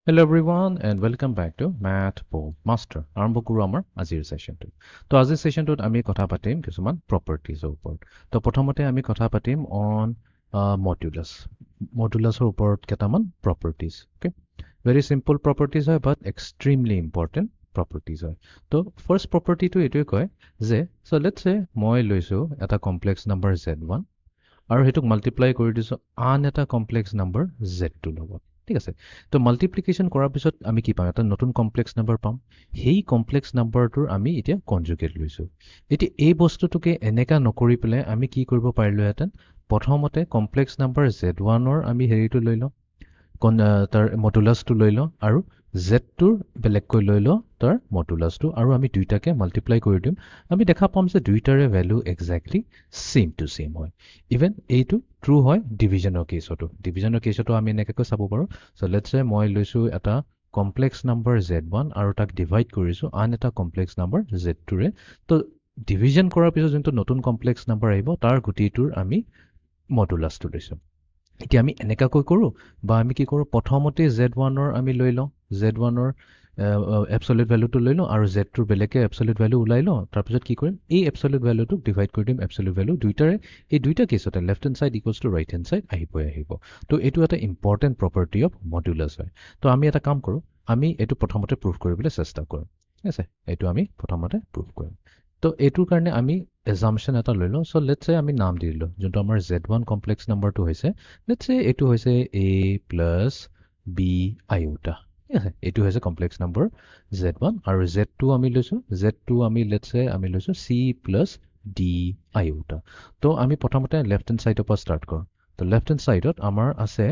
Hello everyone and welcome back to Math Bold Master. আৰম্ভ কৰো আমাৰ আজিৰ সেশনটো। তো আজিৰ সেশনটোত আমি কথা পাতিম কিছুমান প্ৰপাৰ্টিজৰ ওপৰত। তো প্ৰথমতে আমি কথা পাতিম অন মডুলাছ। মডুলাছৰ ওপৰত কেইটামান properties. Okay, very simple properties হয় বাট এক্সট্ৰিমলি ইম্পৰ্টেণ্ট প্ৰপাৰ্টিজ হয়। তো ফাৰ্ষ্ট প্ৰপাৰ্টিটো এইটোৱে কয় যে চ' লেটছ চে মই লৈছোঁ এটা কমপ্লেক্স নাম্বাৰ Z1 আৰু সেইটোক মাল্টিপ্লাই কৰি দিছোঁ আন এটা কমপ্লেক্স নাম্বাৰ Z2 লগত। ঠিক আছে, তো মাল্টিপ্লিকেশ্যন কৰাৰ পিছত আমি কি পাম? এটা নতুন কমপ্লেক্স নাম্বাৰ পাম। সেই কমপ্লেক্স নাম্বাৰটোৰ আমি এতিয়া কনজুগেট লৈছোঁ। এতিয়া এই বস্তুটোকে এনেকা নকৰি পেলাই আমি কি কৰিব পাৰিলোহেঁতেন? প্ৰথমতে কমপ্লেক্স নাম্বাৰ Z1ৰ আমি হেৰিটো লৈ লওঁ, তাৰ মডুলাছটো লৈ লওঁ আৰু জেডটোৰ বেলেগকৈ লৈ লওঁ তাৰ মডুলাছটো আৰু আমি দুইটাকে মাল্টিপ্লাই কৰি দিম। আমি দেখা পাম যে দুইটাৰে value exactly same to same হয়। ইভেন এইটো ট্ৰু হয় ডিভিজনৰ কেছতো। ডিভিজনৰ কেছতো আমি এনেকৈ চাব পাৰোঁ। চ' লেটছ চে মই লৈছোঁ এটা কমপ্লেক্স নাম্বাৰ Z1 আৰু তাক ডিভাইড কৰিছোঁ আন এটা কমপ্লেক্স নাম্বাৰ Z2ৰে। তো ডিভিজন কৰাৰ পিছত যোনটো নতুন কমপ্লেক্স নাম্বাৰ আহিব তাৰ গোটেইটোৰ আমি মডুলাছটো লৈছোঁ। এতিয়া আমি এনেকুৱাকৈ কৰোঁ বা আমি কি কৰোঁ, প্ৰথমতে Z1ৰ আমি লৈ লওঁ, Z1ৰ এপচলিউট ভেলুটো লৈ লওঁ আৰু Z2ৰ বেলেগে এপচলিউট ভেলু ওলাই লওঁ। তাৰপিছত কি কৰিম, এই এপচলিউট ভেলুটোক ডিভাইড কৰি দিম এপচলিউট ভেলু দুইটাৰে। এই দুইটা কেছতে left hand side equals to right hand side আহিব। তো এইটো এটা ইম্পৰ্টেণ্ট প্ৰপাৰ্টি অফ মডুলাছ হয়। তো আমি এটা কাম কৰোঁ, আমি এইটো প্ৰথমতে প্ৰুভ কৰিবলৈ চেষ্টা কৰিম। ঠিক আছে, এইটো আমি প্ৰথমতে প্ৰুভ কৰিম। তো এইটোৰ কাৰণে আমি এজাম্পশ্যন এটা লৈ লওঁ। চ' লেটছ চে আমি নাম দি দিলোঁ, যোনটো আমাৰ Z1 কমপ্লেক্স নাম্বাৰটো হৈছে, লেটছ চে এইটো হৈছে A প্লাছ B আইঅ'টা। ঠিক আছে, এইটো হৈছে কমপ্লেক্স নাম্বাৰ Z1 আৰু Z2 আমি লৈছোঁ, Z2 আমি লেটছ চে আমি লৈছোঁ C প্লাছ D আইঅ'টা। তো আমি প্ৰথমতে লেফ্ট হেণ্ড ছাইডৰ পৰা ষ্টাৰ্ট কৰোঁ। তো লেফ্ট হেণ্ড ছাইডত আমাৰ আছে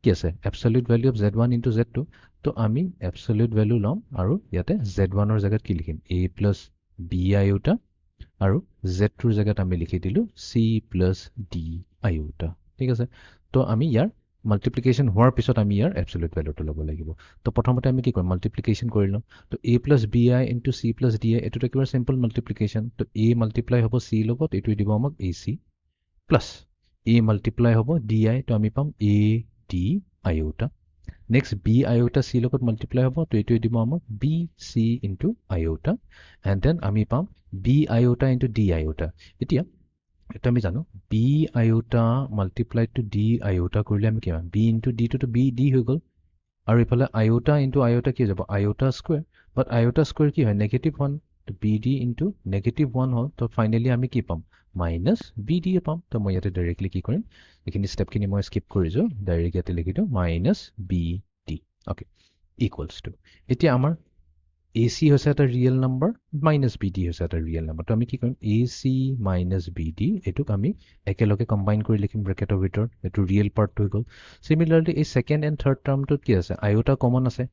কি আছে, এপচলিউট value of Z1 into Z2। তো আমি এপচলিউট ভেলু ল'ম আৰু ইয়াতে Z1ৰ জেগাত কি লিখিম, A প্লাছ B আইঅ'টা আৰু Z2ৰ জেগাত আমি লিখি দিলোঁ C প্লাছ D আইঅ'টা। ঠিক আছে, তো আমি ইয়াৰ মাল্টিপ্লিকেশ্যন হোৱাৰ পিছত আমি ইয়াৰ এপচলিউট ভেলুটো ল'ব লাগিব। তো প্ৰথমতে আমি কি কৰিম, মাল্টিপ্লিকেশ্যন কৰি লওঁ। তো A plus b i into C plus d i, এইটোতো একেবাৰে চিম্পল মাল্টিপ্লিকেশ্যন। তো A মাল্টিপ্লাই হ'ব C লগত, এইটোৱে দিব আমাক AC প্লাছ A মাল্টিপ্লাই হ'ব ডি আই, তো আমি পাম A D iota. Next b iota c লগত মাল্টিপ্লাই হ'ব, তো এইটোৱে দিব আমাক b c into iota. And then আমি পাম b iota into d iota. এতিয়া এইটো আমি জানো b iota multiply two D আইঅ'টা কৰিলে আমি কি পাম, বি ইনটু ডিটোতো বি ডি হৈ গ'ল আৰু ইফালে আইঅ'টা ইনটু আইঅ'টা কি হৈ যাব, আইঅ'টা স্কুৱেৰ। বাট আইঅ'টা স্কুৱেৰ কি হয়, -1। তো বি ডি ইনটু -1 হ'ল। তো ফাইনেলি আমি কি পাম, মাইনাছ বি ডি পাম। তো মই ইয়াতে ডাইৰেক্টলি কি কৰিম, এইখিনি ষ্টেপখিনি মই স্কিপ কৰিছোঁ, ডাইৰেক্ট ইয়াতে লিখি দিওঁ minus b d. Okay, equals to, এতিয়া আমাৰ এ চি হৈছে এটা real number, minus b d হৈছে এটা ৰিয়েল নাম্বাৰ। তো আমি কি কৰিম, a c minus b d এইটোক আমি একেলগে কম্বাইন কৰি লিখিম ব্ৰেকেটৰ ভিতৰত, এইটো ৰিয়েল পাৰ্টটো হৈ গ'ল। চিমিলাৰলি এই ছেকেণ্ড এণ্ড থাৰ্ড টাৰ্মটোত কি আছে, আইঅ'টা কমন আছে।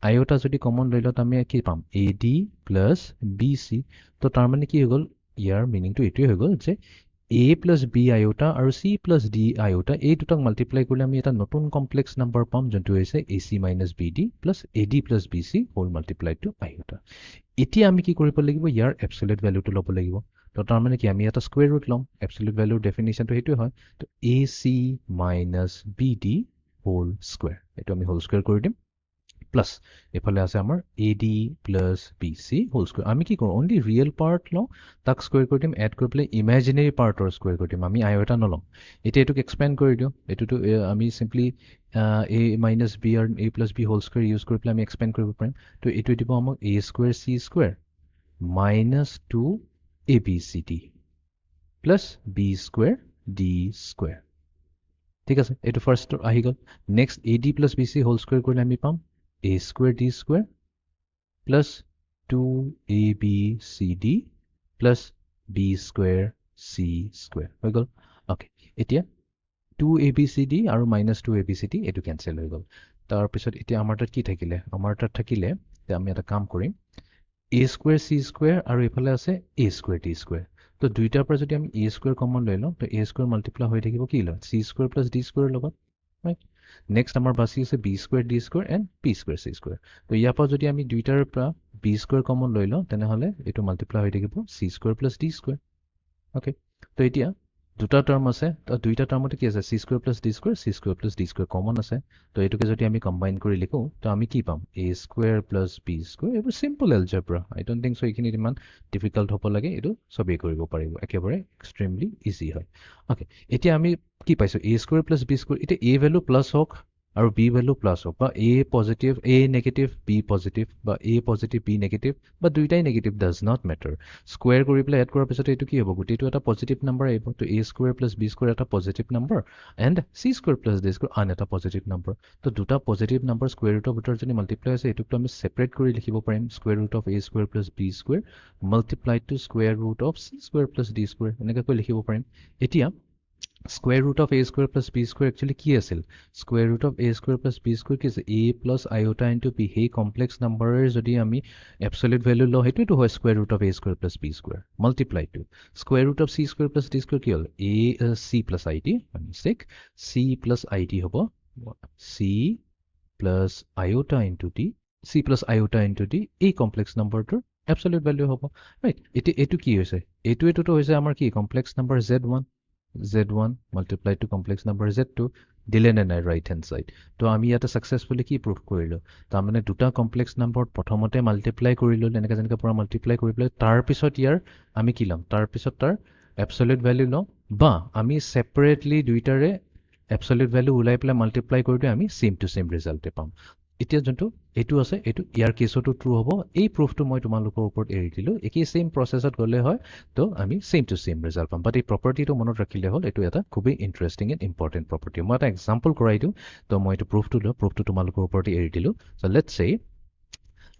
আইঅ'টা যদি কমন লৈ লওঁ আমি কি পাম, a d plus b c. তো তাৰমানে কি হৈ গ'ল, ইয়াৰ মিনিংটো এইটোৱে হৈ গ'ল যে এ প্লাছ বি আইঅ'টা আৰু চি প্লাছ ডি আইঅ'টা এই দুটাক মাল্টিপ্লাই কৰিলে আমি এটা নতুন কমপ্লেক্স নাম্বাৰ পাম, যোনটো হৈছে a c minus b d plus a d plus b c whole multiply to iota. এতিয়া আমি কি কৰিব লাগিব, ইয়াৰ এপচলিউট ভেলুটো ল'ব লাগিব। তো তাৰমানে কি, আমি এটা স্কুৱেৰ ৰুট ল'ম, এপচলিউট ভেলুৰ ডেফিনেশ্যনটো সেইটোৱে হয়। তো a c minus b d whole square, এইটো আমি হোল স্কুৱেৰ কৰি দিম, প্লাছ এইফালে আছে আমাৰ a d plus b c whole square. আমি কি কৰোঁ, অনলি ৰিয়েল পাৰ্ট লওঁ, তাক স্কুৱেৰ কৰি দিম, এড কৰি পেলাই ইমেজিনেৰী পাৰ্টৰ স্কুৱেৰ কৰি দিম, আমি আইঅ'টা নলওঁ। এতিয়া এইটোক এক্সপেণ্ড কৰি দিওঁ, এইটোতো আমি চিম্পলি এ মাইনাছ বি আৰু a plus b whole square use কৰি পেলাই আমি এক্সপেণ্ড কৰিব পাৰিম। তো এইটোৱে দিব আমাক a square c square minus 2 a b c d plus b square d square. ঠিক আছে, এইটো ফাৰ্ষ্ট আহি গ'ল। Next a d plus b c whole square কৰিলে আমি পাম a square d square plus 2 a b c d plus b square c square হৈ গ'ল। অ'কে, এতিয়া 2 এ বি চি ডি আৰু minus 2 a b c d এইটো cancel হৈ গ'ল। তাৰপিছত এতিয়া আমাৰ তাত কি থাকিলে, আমাৰ তাত থাকিলে যে আমি এটা কাম কৰিম, এ স্কুৱেৰ চি স্কুৱেৰ আৰু এইফালে আছে এ স্কুৱেৰ ডি স্কুৱেৰ। তো দুইটাৰ পৰা যদি আমি এ স্কুৱেৰ কমন লৈ লওঁ, তো এ স্কুৱেৰ মাল্টিপ্লাই হৈ থাকিব কি লয়, c square plus d square লগত, ৰাইট। নেক্সট আমাৰ বাচি আছে b square d square and p square c square. তো ইয়াৰ পৰা যদি আমি দুইটাৰ পৰা বি স্কুৱেৰ কমন লৈ লওঁ, তেনেহ'লে এইটো মাল্টিপ্লাই হৈ থাকিব C square plus d square. Okay, তো এতিয়া দুটা টার্ম আছে তো দুইটা টার্মতে কি আছে c² + d² c² + d² common আছে তো এটুকে যদি আমি কম্বাইন কৰি লিখো তো আমি কি পাম a² + b² এবোৰ simple algebra I don't think so এইখিনি ইমান ডিফিকাল্ট হ'ব লাগে এটো সবেই কৰিব পাৰিব একেবাৰে এক্সট্ৰিমলি ইজি হয় ওকে এতিয়া আমি কি পাইছো a² + b² এতিয়া a ভ্যালু প্লাস হোক আৰু b ভ্যালু প্লাস হোক বা a positive a negative b positive বা a পজিটিভ b নেগেটিভ বা দুইটাই নেগেটিভ ডাজ নট ম্যাটাৰ স্কোয়াৰ কৰি পেলাই এড কৰাৰ পিছত এইটো কি হ'ব গোটেইটো এটা পজিটিভ নাম্বাৰ আহিব তো a² + b² এটা positive number and c² + d² আন এটা পজিটিভ নাম্বাৰ তো দুটা পজিটিভ নাম্বাৰ স্কোয়াৰ ৰুটৰ ভিতৰত যদি মাল্টিপ্লাই আছে এইটোকটো আমি সেপাৰেট কৰি লিখিব পাৰিম square root of a² + b² multiplied to square root of c² + d² এনেকৈ লিখিব পাৰিম এতিয়া square root of a² + b² actually কি আছিল square root of a² + b² কি আছে a plus iota into b সেই কমপ্লেক্স নাম্বাৰৰ যদি আমি absolute value লওঁ হেতুটো হয় square root of a² + b² multiply to square root of c² + d² কি হ'ল a c plus id mistake c plus id হ'ব c plus iota into d c plus iota into d এই complex নাম্বাৰটোৰ absolute value হ'ব right এটো কি হৈছে এটো হৈছে আমাৰ কি complex number z1 z1 multiplied to complex number z2 দিলে নে নাই right hand side তো আমি ইয়াতে successfully কি proof কৰিলো তাৰ মানে দুটা complex number প্ৰথমতে multiply কৰিলো এনেকা যেনেকা পুৰা multiply কৰি পেলাই তাৰ পিছত ইয়াৰ আমি কি লম তাৰ পিছত তাৰ absolute value লম বা আমি separately দুইটাৰে absolute value উলাই পেলাই multiply কৰি দিও আমি same to same result পাম এতিয়া যোনটো এটো আছে এটো ইয়াৰ কেছটো ট্ৰু হ'ব এই প্ৰুফটো মই তোমালোকৰ ওপৰত এৰি দিলো একেই সেম প্ৰসেছত গলে হয় তো আমি সেম টু সেম ৰিজাল্ট পাম বাট এই প্ৰপাৰ্টিটো মনত ৰাখিলে হ'ল এটো এটা খুবই ইন্টাৰেষ্টিং এণ্ড ইম্পৰ্টেন্ট প্ৰপাৰ্টি মই এটা এক্সাম্পল কৰাই দিওঁ তো মই এটো প্ৰুফটো তোমালোকৰ ওপৰত এৰি দিলো সো লেটস সে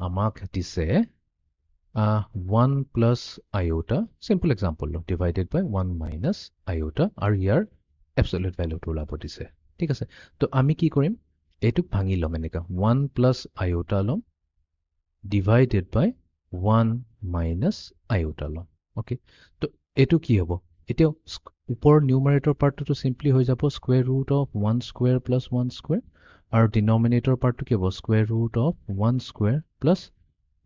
আমাক দিছে 1 plus iota simple example divided by 1 minus iota আৰু ইয়াৰ absolute value টো ওলাব দিছে ঠিক আছে তো আমি কি কৰিম এটুক ভাঙি লম এনেকা 1 plus iota লম divided by 1 minus iota লম ওকে তো এটু কি হ'ব এতিয়া উপৰ নিউমাৰেটৰ পাৰ্টটো তো সিম্পলি হৈ যাব square root of 1 square plus 1 square আৰু ডিনোমিনেটৰ পাৰ্টটো কি হ'ব square root of 1 square plus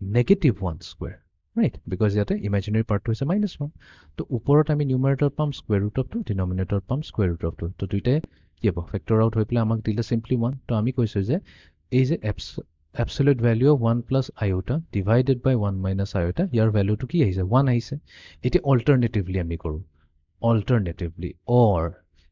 negative 1 square right because ইয়াতে imaginary part হৈছে -1 তো ওপৰত আমি নিউমাৰেটৰ পাম স্কয়াৰ ৰুট অফ 2 ডিনোমিনেটৰ পাম স্কয়াৰ ৰুট অফ 2 তো দুইটাই কি হ'ব ফেক্টৰ আউট হৈ পেলাই আমাক দিলে simply 1 তো আমি কৈছো যে এই যে absolute value of 1 plus iota divided by 1 minus iota year value to কি আহিছে 1 আহিছে এটি alternatively আমি কৰো alternatively or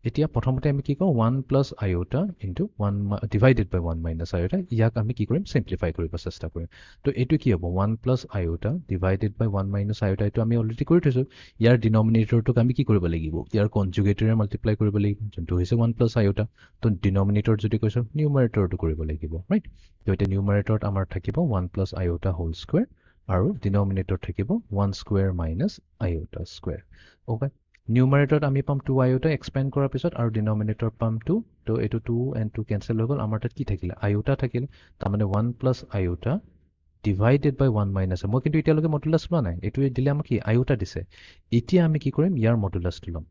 এতিয়া প্ৰথমতে আমি কি কৰো 1 plus iota into 1 divided by 1 minus iota ইয়াক আমি কি কৰিম simplify কৰিব চেষ্টা কৰিম তো এটো কি হ'ব 1 plus iota divided by 1 minus iota এটো আমি অলৰেডি কৰি থৈছো ইয়াৰ ডিনোমিনেটৰটোক আমি কি কৰিব লাগিব ইয়াৰ কনজুগেটৰে মাল্টিপ্লাই কৰিব লাগিব যোনটো হৈছে 1 plus iota তো ডিনোমিনেটৰ যদি কৈছো নিউমাৰেটৰটো কৰিব লাগিব ৰাইট তো এটা নিউমাৰেটৰত আমাৰ থাকিব 1 plus iota whole square আৰু ডিনোমিনেটৰ থাকিব 1 square minus iota square okay নিউমাৰেটৰত আমি পাম 2 iota এক্সপেন্ড কৰাৰ পিছত আৰু ডিনোমিনেটৰ পাম 2 তো এটো 2 and 2 কেনসেল হৈ গল আমাৰ তাত কি থাকিলে iota থাকিলে তাৰ মানে 1 plus iota divided by 1 minus মই কিন্তু এতিয়ালৈকে মডুলাছ লোৱা নাই এটো দিলে আমাক কি iota দিছে এতিয়া আমি কি কৰিম ইয়াৰ মডুলাছটো লম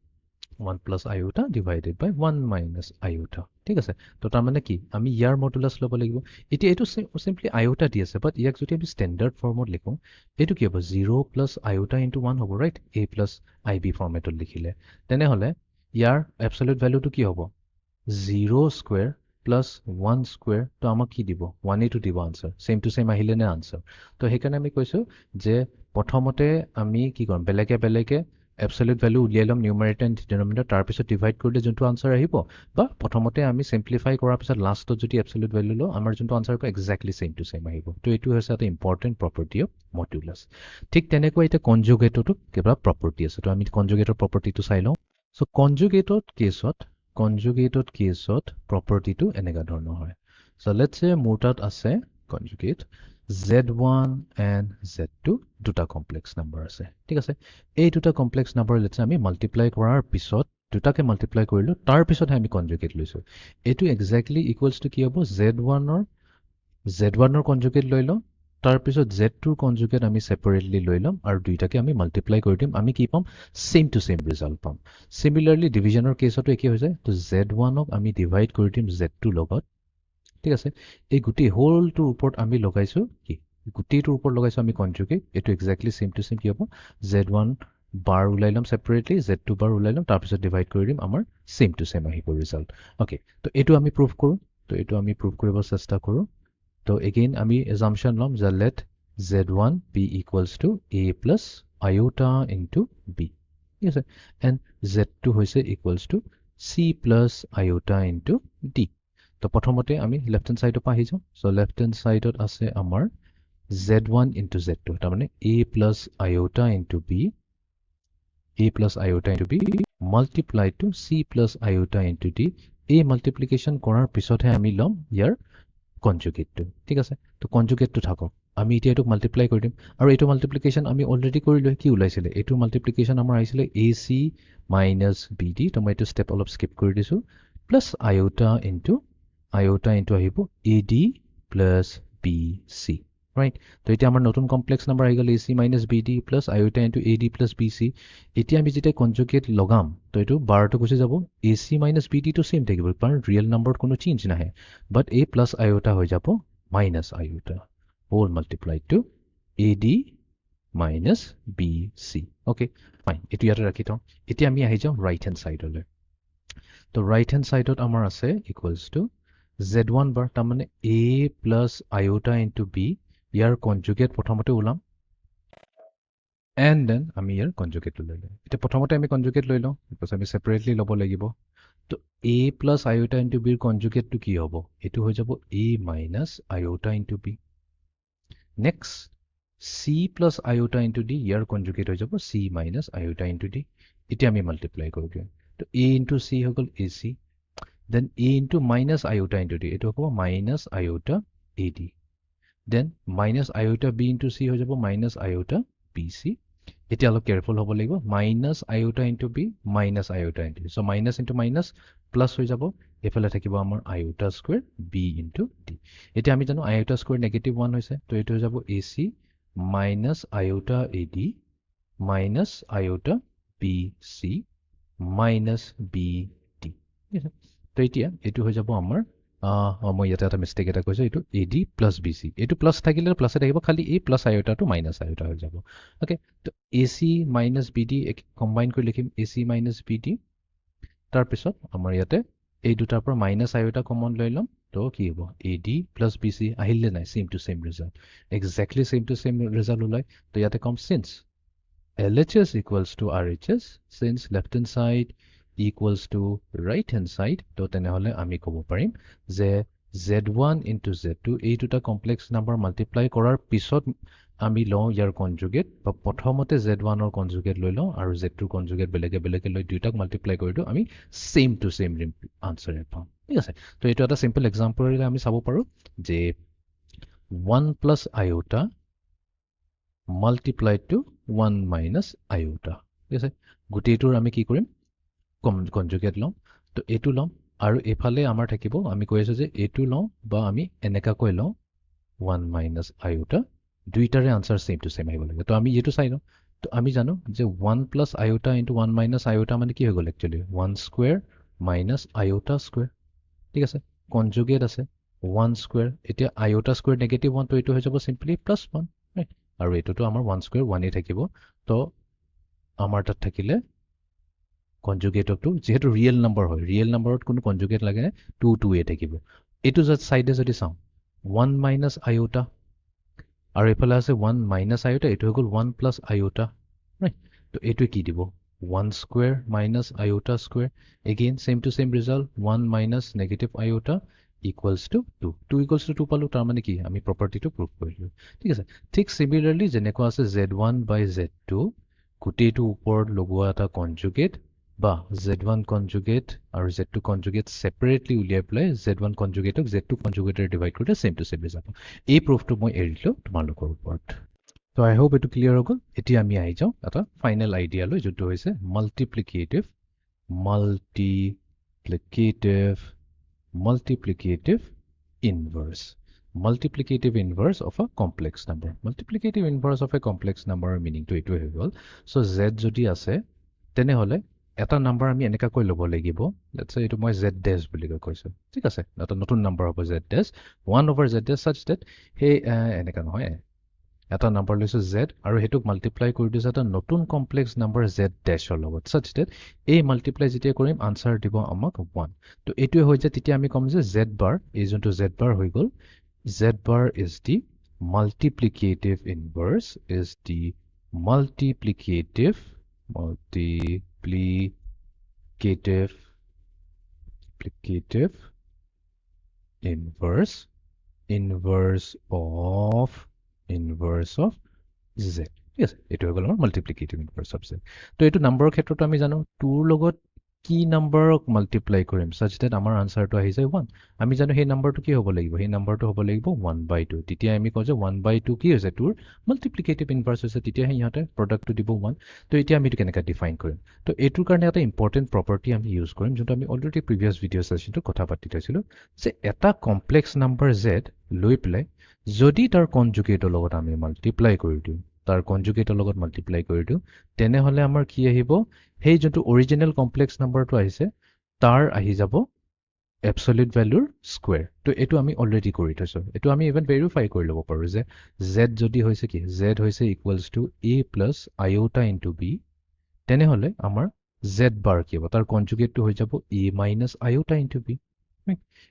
1 plus iota divided by 1 minus iota ঠিক আছে তো তাৰ মানে কি আমি ইয়াৰ মডুলাছ লব লাগিব এতিয়া এটো সিম্পলি iota দি আছে বাট ইয়াক যদি আমি স্ট্যান্ডাৰ্ড ফৰ্মত লিখো এটো কি হ'ব 0 plus iota into 1 হ'ব ৰাইট a plus ib ফৰ্মেটত লিখিলে তেনে হলে ইয়াৰ absolute value টো কি হ'ব 0 square plus 1 square তো আমাক কি দিব 1 to দিব আনসার সেম টু সেম আহিলে নে আনসার তো হেকানে আমি কৈছো যে প্ৰথমতে আমি কি কৰিম বেলেগে absolute value উলিয়াই লম numerator and denominator তাৰ পিছত ডিভাইড কৰিলে যোনটো আনসাৰ আহিব বা প্ৰথমতে আমি সিম্পলিফাই কৰাৰ পিছত লাষ্টত যদি absolute value লও আমাৰ যোনটো আনসাৰ হ'ব এক্স্যাক্টলি সেম টু সেম আহিব তো এটো হৈছে এটা ইম্পৰ্টেন্ট প্ৰপাৰ্টি অফ মডুলাছ ঠিক তেনেকৈ এটা কনজুগেটটো কিবা প্ৰপাৰ্টি আছে তো আমি কনজুগেটৰ প্ৰপাৰ্টিটো চাই লওঁ সো কনজুগেটত কেছত প্ৰপাৰ্টিটো এনেকা ধৰণৰ হয় সো লেটস সে মোৰ তাত আছে কনজুগেট z1 and z2 দুটা কমপ্লেক্স নাম্বাৰ আছে ঠিক আছে এই দুটা কমপ্লেক্স নাম্বাৰ লেটস আমি মাল্টিপ্লাই কৰাৰ পিছত দুটাকে মাল্টিপ্লাই কৰিলো তাৰ পিছত আমি কনজুগেট লৈছো এটো এক্স্যাক্টলি ইকুৱেলছ টু কি হ'ব z1 ৰ কনজুগেট লৈ লওঁ তাৰ পিছত z2 ৰ কনজুগেট আমি সেপাৰেটলি লৈ লম আৰু দুইটাকে আমি মাল্টিপ্লাই কৰি দিম আমি কি পাম সেম টু সেম ৰিজাল্ট পাম সিমিলাৰলি ডিভিজনৰ কেছতো একে হৈ যায় তো z1 ক আমি ডিভাইড কৰি দিম z2 লগত ঠিক আছে এই গুটি হোলটোৰ ওপৰত আমি লগাইছো কি গুটিটোৰ ওপৰত লগাইছো আমি কনজুগেট এটো এক্স্যাক্টলি সেম টু সেম কি হ'ব z1 বাৰ ওলাই ল'ম ছেপাৰেটলি z2 বাৰ ওলাই ল'ম তাৰপিছত ডিভাইড কৰি দিম আমাৰ চেম টু চেম আহিব ৰিজাল্ট অ'কে তো এইটো আমি প্ৰুভ কৰোঁ তো এইটো আমি প্ৰুভ কৰিব চেষ্টা কৰোঁ তো এগেইন আমি এজাম্পশ্যন ল'ম যে late z1 be equals to a plus iota into b ঠিক আছে এণ্ড z2 হৈছে equals to c plus iota into d তো প্ৰথমতে আমি লেফ্ট হেণ্ড ছাইডৰ পৰা আহি যাওঁ চ' লেফ্ট হেণ্ড ছাইডত আছে আমাৰ z1 into z2 তাৰমানে a plus iota into b a plus iota into b multiplied to c plus iota into d এই মাল্টিপ্লিকেশ্যন কৰাৰ পিছতহে আমি ল'ম ইয়াৰ কনজুগেটটো ঠিক আছে তো কনজুগেটটো থাকক আমি এতিয়া এইটোক মাল্টিপ্লাই কৰি দিম আৰু এইটো মাল্টিপ্লিকেশ্যন আমি অলৰেডি কৰিলোঁ কি ওলাইছিলে এইটো মাল্টিপ্লিকেশ্যন আমাৰ আহিছিলে এ চি মাইনাছ বি ডি তো মই এইটো ষ্টেপ অলপ স্কিপ কৰি দিছোঁ প্লাছ আয়োটা ইনটু আহিব a d plus b c right তো এতিয়া আমাৰ নতুন কমপ্লেক্স নাম্বাৰ আহি গ'ল a c minus b d plus iota into a d plus b c এতিয়া আমি যেতিয়া কনজুগেট লগাম তো এইটো বাৰটো গুচি যাব এ চি মাইনাছ বি ডিটো ছেইম থাকিব কাৰণ ৰিয়েল নাম্বাৰত কোনো চেঞ্জ নাহে বাট এ প্লাছ আয়োটা হৈ যাব minus iota whole multiplied to a d minus b c okay fine এইটো ইয়াতে ৰাখি থওঁ এতিয়া আমি আহি যাওঁ ৰাইট হেণ্ড ছাইডলৈ তো ৰাইট হেণ্ড ছাইডত আমাৰ আছে ইকুৱেলছ টু z1 বাৰ তাৰমানে a plus iota into b year conjugate প্ৰথমতে ওলাম এণ্ড দেন আমি ইয়াৰ কনজুগেটটো লৈ লওঁ এতিয়া প্ৰথমতে আমি কনজুগেট লৈ লওঁ বিকজ আমি ছেপাৰেটলি ল'ব লাগিব তো a প্লাছ আয়োটা ইনটু বিৰ কনজুগেটটো কি হ'ব এইটো হৈ যাব a minus iota into b next c plus iota into d year conjugate হৈ যাব c minus iota into d এতিয়া আমি মাল্টিপ্লাই কৰি দিওঁ তো a ইনটু c হৈ গ'ল a c then a into minus iota into d এইটো হ'ব minus iota a d then minus iota b into c হৈ যাব মাইনাছ আয়োটা b c এতিয়া অলপ কেয়াৰফুল হ'ব লাগিব minus iota into b minus iota into চ' minus into minus plus হৈ যাব এইফালে থাকিব আমাৰ iota square b into d এতিয়া আমি জানো আয়োটা স্কুৱেৰ নেগেটিভ 1 হৈছে তো এইটো হৈ যাব a c minus iota a d minus iota b c minus b d ঠিক আছে তো এতিয়া এইটো হৈ যাব আমাৰ মই ইয়াতে এটা মিষ্টেক এটা কৈছোঁ এইটো a d plus b c এইটো প্লাছ থাকিলে প্লাছে থাকিব খালি এই প্লাছ আয়োটাটো মাইনাছ আয়োটা হৈ যাব অ'কে তো a c minus b d combine কৰি লিখিম a c minus b d তাৰপিছত আমাৰ ইয়াতে এই দুটাৰ পৰা মাইনাছ আয়োটা কমন লৈ ল'ম তো কি হ'ব a d plus b c আহিলে নাই same to same result exactly same to same result ওলায় তো ইয়াতে কম since LHS equals to RHS since left hand side equals to right hand side তো তেনেহলে আমি ক'ব পাৰিম যে z1 into z2 এই দুটা কমপ্লেক্স নাম্বাৰ মাল্টিপ্লাই কৰাৰ পিছত আমি লওঁ ইয়াৰ কনজুগেট বা প্ৰথমতে z1 ৰ কনজুগেট লৈ লওঁ আৰু z2 কনজুগেট বেলেগে লৈ দুটাক মাল্টিপ্লাই কৰি দিওঁ আমি ছেম টু ছেম আনসাৰ পাম ঠিক আছে তো এইটো এটা সিম্পল এক্সাম্পলৰে আমি চাব পাৰোঁ যে 1 plus iota multiplied to 1 minus iota ঠিক আছে গোটেইটোৰ আমি কি কৰিম কনজুগেট লওঁ তো এইটো লওঁ আৰু এফালে আমাৰ থাকিব আমি কৈ আছোঁ যে এইটো লওঁ বা আমি এনেকাকৈ লওঁ 1 minus iota দুইটাৰে আনসাৰ ছেম টু ছেম আহিব লাগে তো আমি এইটো চাই লওঁ তো আমি জানো যে 1 plus iota into 1 minus iota মানে কি হৈ গ'ল actually 1 square minus iota square ঠিক আছে কনজুগেট আছে 1 square এতিয়া iota square নেগেটিভ 1 তো এইটো হৈ যাব সিম্পলি প্লাছ 1 ৰাইট আৰু এইটোতো আমাৰ 1 square 1 থাকিব তো আমাৰ তাত থাকিলে কনজুগেটটো যেহেতু ৰিয়েল নাম্বাৰ হয় ৰিয়েল নাম্বাৰত কোনো কনজুগেট লাগে 2 2 থাকিব এইটো জাস্ট সাইডে যদি চাওঁ 1 minus iota আৰু এফালে আছে 1 minus iota এইটো হৈ গ'ল 1 plus iota ৰাইট তো এইটো কি দিব 1 square minus iota square again same to same result 1 minus negative iota equals to 2 2 equals to 2 পালো তাৰ মানে কি আমি প্ৰপাৰ্টিটো প্ৰুভ কৰিলো ঠিক আছে ঠিক সিমিলাৰলি যেনেকুৱা আছে z1 by z2 গোটেইটো ওপৰত লগোৱা এটা কনজুগেট বা z1 কনজুগেট আৰু z2 কনজুগেট সেপাৰেটলি উলিয়াই পেলাই z1 কনজুগেটক z2 কনজুগেটৰে ডিভাইড কৰিলে সেম টু সেম ৰিজাল্ট এই প্ৰুফটো মই এৰিলো তোমালোকৰ ওপৰত তো আই হোপ এইটো ক্লিয়াৰ হৈ গ'ল এতিয়া আমি আহি যাওঁ এটা ফাইনেল আইডিয়ালৈ যোনটো হৈছে multiplicative inverse of a complex number multiplicative inverse of a complex number meaning to এইটো হৈ গ'ল so z যদি আছে তেনেহলে এটা নাম্বাৰ আমি এনেকাকৈ ল'ব লাগিব লেটস সে এইটো মই z dash বুলি কৈছো ঠিক আছে এটা নতুন নাম্বাৰ হ'ব z dash 1 over z dash such that হে এনেকা নহয় এটা নাম্বাৰ লৈছোঁ z আৰু হেতুক মাল্টিপ্লাই কৰি দিছোঁ এটা নতুন কমপ্লেক্স নাম্বাৰ z ড্যাশৰ লগত such that এই মাল্টিপ্লাই যেতিয়া কৰিম আনসাৰ দিব আমাক 1 তো এইটোৱে হৈ যায় তেতিয়া আমি কম যে z bar এই যোনটো z bar হৈ গল z bar is the multiplicative inverse multiplicative inverse of z yes এটো হৈ গল আমাৰ multiplicative inverse of z তো এটো নম্বৰৰ ক্ষেত্ৰত আমি জানো 2 ৰ লগত কি নম্বৰক মাল্টিপ্লাই কৰিম such that আমাৰ আনসাৰটো আহি যায় 1 আমি জানো সেই নম্বৰটো কি হ'ব লাগিব সেই নম্বৰটো হ'ব লাগিব 1/2 তেতিয়া আমি কওঁ যে 1/2 কি হৈছে 2 ৰ মাল্টিপ্লিকেটিভ ইনভাৰ্স হৈছে তেতিয়া ইহতে প্ৰডাক্টটো দিব 1 তো এতিয়া আমি এটো কেনেকৈ ডিফাইন কৰিম তো এটোৰ কাৰণে এটা ইম্পৰ্টেন্ট প্ৰপাৰ্টি আমি ইউজ কৰিম যোনটো আমি অলৰেডি প্ৰিভিয়াছ ভিডিও সেশনটো কথা পাতি থৈছিলো যে এটা কমপ্লেক্স নাম্বাৰ z লৈ প্লাই যদি তাৰ কনজুগেটৰ লগত আমি মাল্টিপ্লাই কৰি দিও তাৰ কনজুগেটৰ লগত মাল্টিপ্লাই কৰি দিও তেনে হলে আমাৰ কি আহিব সেই যোনটো অৰিজিনাল কমপ্লেক্স নাম্বাৰটো আহিছে তাৰ আহি যাব absolute value square তো এটো আমি অলৰেডি কৰি থৈছো এটো আমি ইভেন ভেৰিফাই কৰি লব পাৰো যে z যদি হৈছে কি z হৈছে equals to a plus iota into b তেনে হলে আমাৰ z bar কি হ'ব তাৰ কনজুগেটটো হৈ যাব a minus iota into b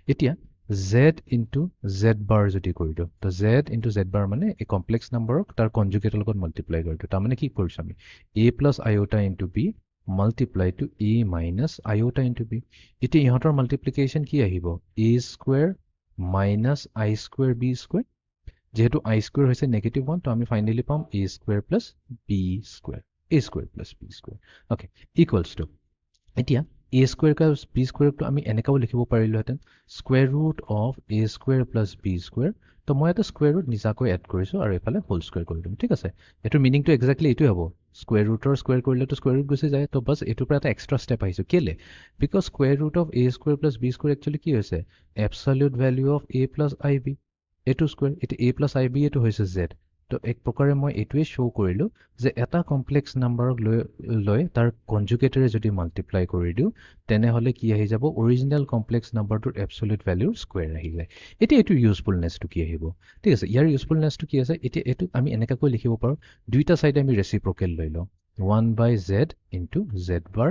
এতিয়া z into z bar যদি কৰি দিও তো z into z bar মানে এই কমপ্লেক্স নাম্বাৰক তাৰ কনজুগেটৰ লগত মাল্টিপ্লাই কৰি দিও তাৰ মানে কি কৰিছো আমি a plus iota into b multiply to a minus iota into b এতিয়া ইহতৰ মাল্টিপ্লিকেশন কি আহিব a square minus i square b square যেহেতু i square হৈছে নেগেটিভ 1 তো আমি ফাইনালি পাম a square plus b square plus b square okay equals to এতিয়া a square plus b square তো আমি এনেকাও লিখিব পাৰিলোহেতেন square root of a square plus b square তো মই এটা square root নিজাকৈ এড কৰিছো আৰু এফালে হোল স্কয়াৰ কৰি দিম ঠিক আছে এটোৰ মিনিংটো এক্স্যাক্টলি এটোই হ'ব square root or square কৰিলে তো square root গুছি যায় তো বাস এটোৰ পৰা এটা এক্সট্ৰা স্টেপ আহিছো কেলে because square root of a square plus b square actually কি হৈছে absolute value of a plus ib এটো স্কয়াৰ এটো a plus ib এটো হৈছে z তো এক প্ৰকাৰে মই এটোৱে শো কৰিলো যে এটা কমপ্লেক্স নাম্বাৰক লৈ তাৰ কনজুগেটৰে যদি মাল্টিপ্লাই কৰি দিও তেনে হলে কি আহি যাব অৰিজিনাল কমপ্লেক্স নাম্বাৰটোৰ এবসলিউট ভ্যালুৰ স্কয়াৰ আহি যায় এতিয়া এটো ইউজফুলনেসটো কি আহিব ঠিক আছে ইয়াৰ ইউজফুলনেসটো কি আছে এতিয়া এটো আমি এনেকাকৈ লিখিব পাৰো দুইটা সাইডে আমি ৰেচিপ্ৰকেল লৈ লওঁ 1/z into z bar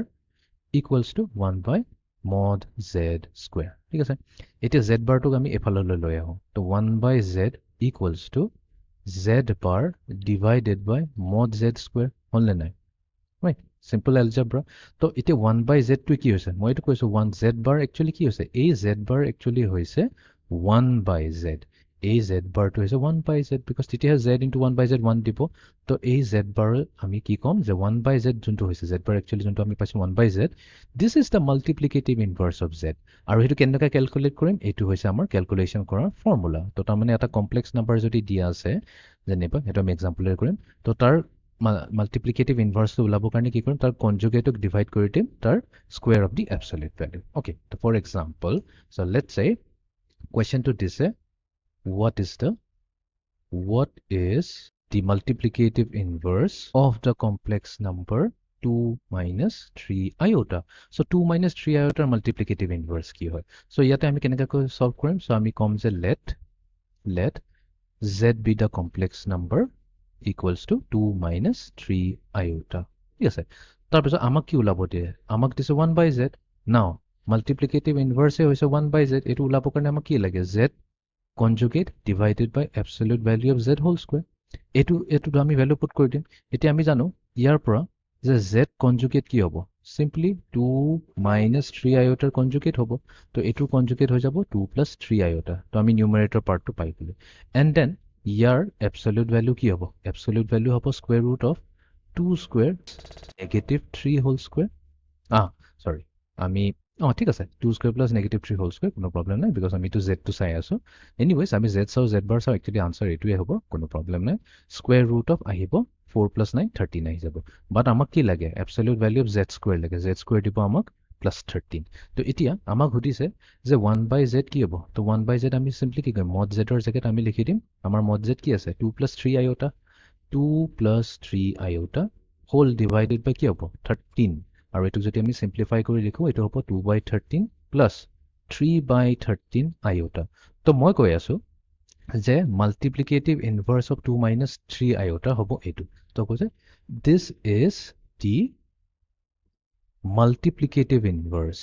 equals to 1 mod z square ঠিক আছে এতিয়া z bar টোক আমি এফাললৈ লৈ আহো তো 1/z equals to z bar divided by mod z square হলনে নাই right simple algebra তো এতিয়া 1/z টো কি হৈছে মই এটো কৈছো 1 z bar actually কি হৈছে এই z bar actually হৈছে 1/z এই z bar টো হৈছে 1/z because তেতিয়া z into 1/z 1 দিব তো এই z bar আমি কি কম যে 1/z যোনটো হৈছে z bar actually যোনটো আমি পাইছো 1/z this is the multiplicative inverse of z আৰু হেতু কেনেকৈ ক্যালকুলেট কৰিম এটো হৈছে আমাৰ ক্যালকুলেশন কৰাৰ ফৰ্মুলা তো তাৰ মানে এটা কমপ্লেক্স নাম্বাৰ যদি দিয়া আছে যেনেবা এটা আমি এক্সাম্পলৰে কৰিম তো তাৰ multiplicative inverse to ulabo karne ki korim tar conjugate ok divide kori dim tar square of the absolute value okay so for example so let's say question to this what is the multiplicative inverse of the complex number 2 minus 3 iota so 2 minus 3 iota multiplicative inverse ki hoy so yate ami keneka ko solve korim so ami kom je let z be the complex number equals to 2 minus 3 iota yes tar piso amak ki ulabo die amak dise 1/z now multiplicative inverse hoise 1/z etu ulabo karone amak ki lage z conjugate divided by absolute value of z whole square etu ami value put kori dim etia ami jano iar pora je z conjugate ki hobo simply 2 minus 3 iota conjugate hobo to etu conjugate hoy jabo 2 plus 3 iota to ami numerator part to pai golo and then year absolute value কি হ'ব absolute value হ'ব square root of 2 square negative 3 whole square sorry আমি ঠিক আছে 2 square plus negative 3 whole square কোনো problem নাই because আমি তো z to চাই আছো anyways আমি z চাও z bar চাও actually answer এটোৱে হ'ব কোনো problem নাই square root of আহিব 4 plus 9 13 আহি যাব but আমাক কি লাগে absolute value of z square লাগে z square দিব আমাক plus 13 তো এতিয়া আমাক হুদিছে যে 1/z কি হ'ব তো 1/z আমি সিম্পলি কি কৰিম mod z ৰ জায়গাত আমি লিখি দিম আমাৰ mod z কি আছে 2 plus 3 iota 2 plus 3 iota whole divided by কি হ'ব 13 আৰু এটো যদি আমি সিম্পলিফাই কৰি লিখো এটো হ'ব 2/13 plus 3/13 iota তো মই কৈ আছো যে multiplicative inverse of 2 minus 3 iota হ'ব এইটো তো কৈছে this is the multiplicative inverse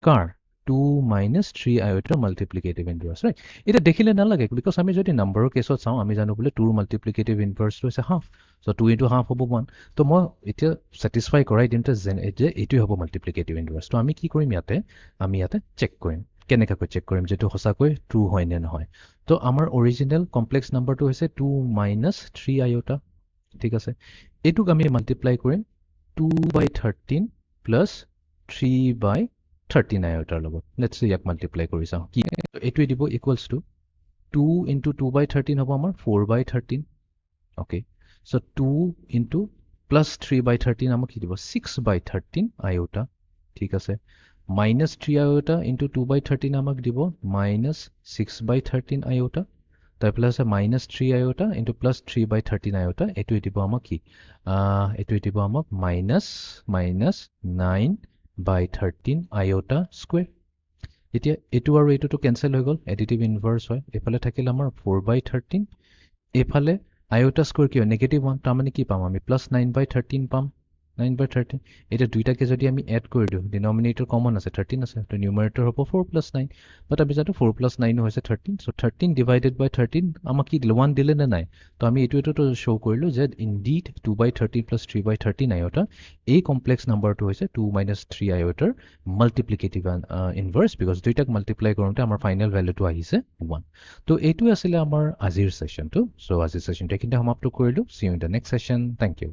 কাৰ 2 মাইনাছ 3 আইঅ'টাৰ মাল্টিপ্লিকেটিভ ইনভাৰ্চ ৰাইট এতিয়া দেখিলে নালাগে বিকজ আমি যদি নাম্বাৰৰ কেছত চাওঁ আমি জানো বোলে 2ৰ মাল্টিপ্লিকেটিভ ইনভাৰ্চটো হৈছে হাফ চ' 2 ইনটু হাফ হ'ব 1 তো মই এতিয়া ছেটিছফাই কৰাই দিম যে এইটোৱে হ'ব মাল্টিপ্লিকেটিভ ইনভাৰ্চ তো আমি কি কৰিম ইয়াতে আমি ইয়াতে চেক কৰিম কেনেকৈ চেক কৰিম যিটো সঁচাকৈ ট্ৰু হয় নে নহয় তো আমাৰ অৰিজিনেল কমপ্লেক্স নাম্বাৰটো হৈছে 2 মাইনাছ 3 আইঅ'টা ঠিক আছে এইটোক আমি মাল্টিপ্লাই কৰিম 2/13 প্লাছ 3/13 আইঅ'টাৰ লগত লেটছ ইয়াক মাল্টিপ্লাই কৰি চাওঁ কি এইটোৱে দিব ইকুৱেলছ টু 2 ইনটু 2/13 হ'ব আমাৰ 4/13 অ'কে চ' 2 ইনটু প্লাছ 3/13 আমাক কি দিব 6/13 আইঅ'টা ঠিক আছে মাইনাছ 3 আইঅ'টা ইনটু 2/13 আমাক দিব মাইনাছ 6/13 আইঅ'টা তাৰফালে আছে মাইনাছ 3 আইঅ'টা ইনটু প্লাছ 3/13 আইঅ'টা এইটোৱে দিব আমাক কি এইটোৱে দিব আমাক মাইনাছ 9/13 আইঅ'টা স্কুৱেৰ এতিয়া এইটো আৰু এইটোতো কেঞ্চেল হৈ গ'ল এডিটিভ ইনভাৰ্চ হয় এইফালে থাকিল আমাৰ 4/13 এইফালে আইঅ'টা স্কুৱেৰ কি হয় নেগেটিভ 1 তাৰমানে কি পাম আমি প্লাছ 9/13 পাম 9/13 এতিয়া দুইটাকে যদি আমি এড কৰি দিওঁ ডিনমিনেটৰ কমন আছে 13 আছে তো নিউমাৰেটৰ হ'ব 4 + 9 বাট আমি জানো 4 + 9 হৈছে 13 চ' 13 ডিভাইডেড বাই 13 আমাক কি দিলে 1 দিলে নে নাই তো আমি এইটোতো শ্ব' কৰিলোঁ যে ইনডিড 2/13 প্লাছ 3/13 আইঅ'টা এই কমপ্লেক্স নাম্বাৰটো হৈছে 2 মাইনাছ 3 আইঅ'টাৰ মাল্টিপ্লিকেটিভ ইনভাৰ্চ বিকজ দুইটাক মাল্টিপ্লাই কৰোঁতে আমাৰ ফাইনেল ভেলুটো আহিছে 1 তো এইটোৱে আছিলে আমাৰ আজিৰ ছেশ্যনটো চ' আজিৰ ছেশ্যনটো এইখিনিতে সমাপ্ত কৰিলোঁ see you in the next session thank U